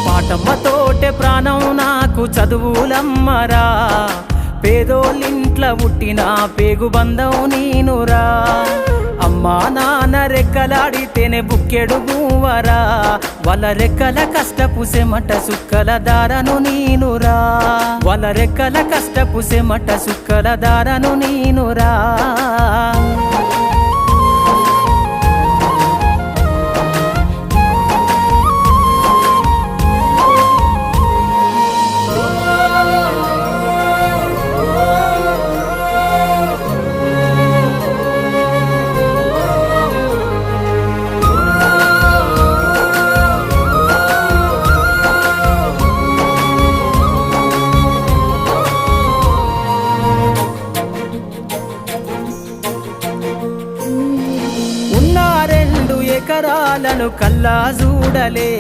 పాటమ్మతోటే ప్రాణం నాకు చదువులమ్మరా, పేదోళ్ళింట్ల పుట్టిన పేగు బంధం నేనురా. అమ్మా నాన్న రెక్కలాడితేనే బుక్కెడు గువ్వరా, వాళ్ళ రెక్కల కష్టపు సెమట సుక్కల దారను నేనురా, వాళ్ళ రెక్కల కష్టపు సెమట సుక్కల దారను నేనురా. ఎకరాలను కల్లా చూడలే,